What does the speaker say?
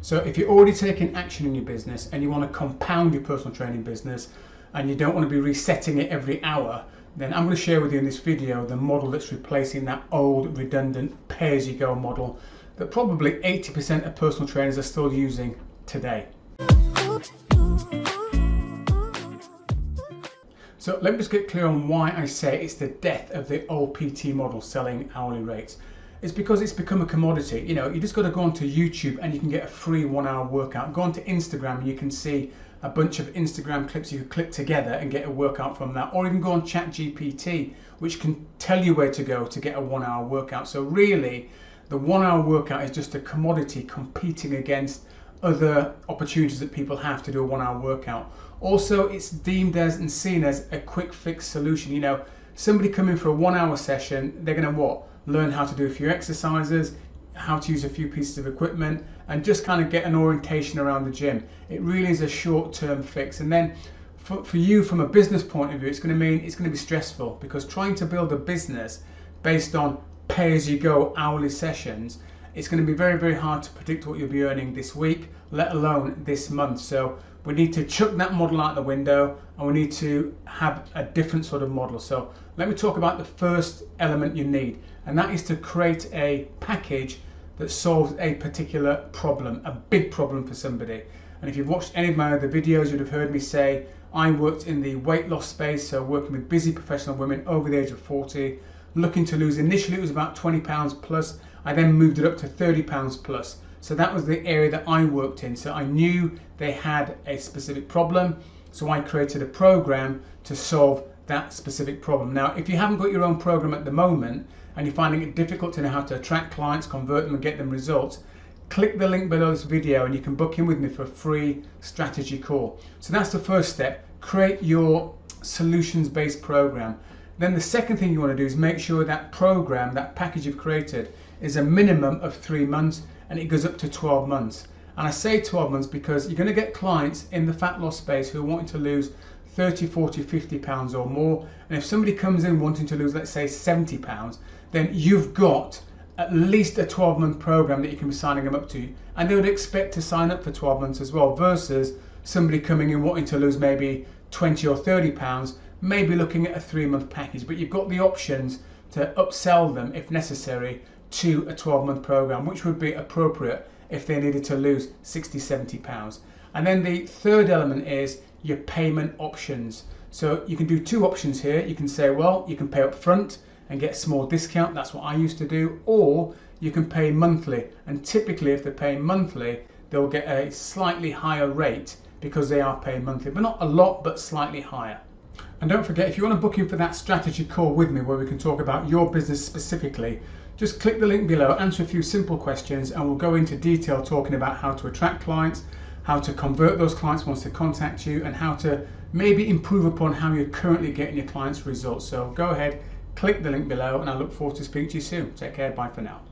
So if you're already taking action in your business and you want to compound your personal training business and you don't want to be resetting it every hour, then I'm going to share with you in this video the model that's replacing that old redundant pay-as-you-go model that probably 80% of personal trainers are still using today. So let me just get clear on why I say it's the death of the old PT model, selling hourly rates. It's because it's become a commodity. You know, you just got to go onto YouTube and you can get a free 1 hour workout. Go onto Instagram and you can see a bunch of Instagram clips you can click together and get a workout from that. Or even go on ChatGPT, which can tell you where to go to get a 1 hour workout. So really, the 1 hour workout is just a commodity competing against other opportunities that people have to do a 1 hour workout. Also, it's deemed as and seen as a quick fix solution. You know, somebody coming for a 1 hour session, they're going to what? Learn how to do a few exercises, how to use a few pieces of equipment, and just kind of get an orientation around the gym. It really is a short-term fix. And then for you, from a business point of view, it's going to mean it's going to be stressful, because trying to build a business based on pay-as-you-go hourly sessions, it's going to be very, very hard to predict what you'll be earning this week, let alone this month. So we need to chuck that model out the window and we need to have a different sort of model. So let me talk about the first element you need, and that is to create a package that solves a particular problem, a big problem for somebody. And if you've watched any of my other videos, you'd have heard me say I worked in the weight loss space, so working with busy professional women over the age of 40, looking to lose, initially it was about 20 pounds plus, I then moved it up to 30 pounds plus. So that was the area that I worked in. So I knew they had a specific problem, so I created a program to solve that specific problem. Now, if you haven't got your own program at the moment and you're finding it difficult to know how to attract clients, convert them and get them results, click the link below this video and you can book in with me for a free strategy call. So that's the first step. Create your solutions-based program. Then the second thing you want to do is make sure that program, that package you've created, is a minimum of 3 months, and it goes up to 12 months. And I say 12 months because you're going to get clients in the fat loss space who are wanting to lose 30, 40, 50 pounds or more. And if somebody comes in wanting to lose, let's say 70 pounds, then you've got at least a 12-month program that you can be signing them up to. And they would expect to sign up for 12 months as well, versus somebody coming in wanting to lose maybe 20 or 30 pounds, maybe looking at a 3-month package. But you've got the options to upsell them if necessary to a 12-month program, which would be appropriate if they needed to lose 60, 70 pounds. And then the third element is your payment options. So you can do two options here. You can say, well, you can pay up front and get a small discount. That's what I used to do. Or you can pay monthly. And typically, if they're paying monthly, they'll get a slightly higher rate because they are paying monthly, but not a lot, but slightly higher. And don't forget, if you want to book in for that strategy call with me where we can talk about your business specifically, just click the link below, answer a few simple questions, and we'll go into detail talking about how to attract clients, how to convert those clients once they contact you, and how to maybe improve upon how you're currently getting your clients' results. So go ahead, click the link below, and I look forward to speaking to you soon. Take care, bye for now.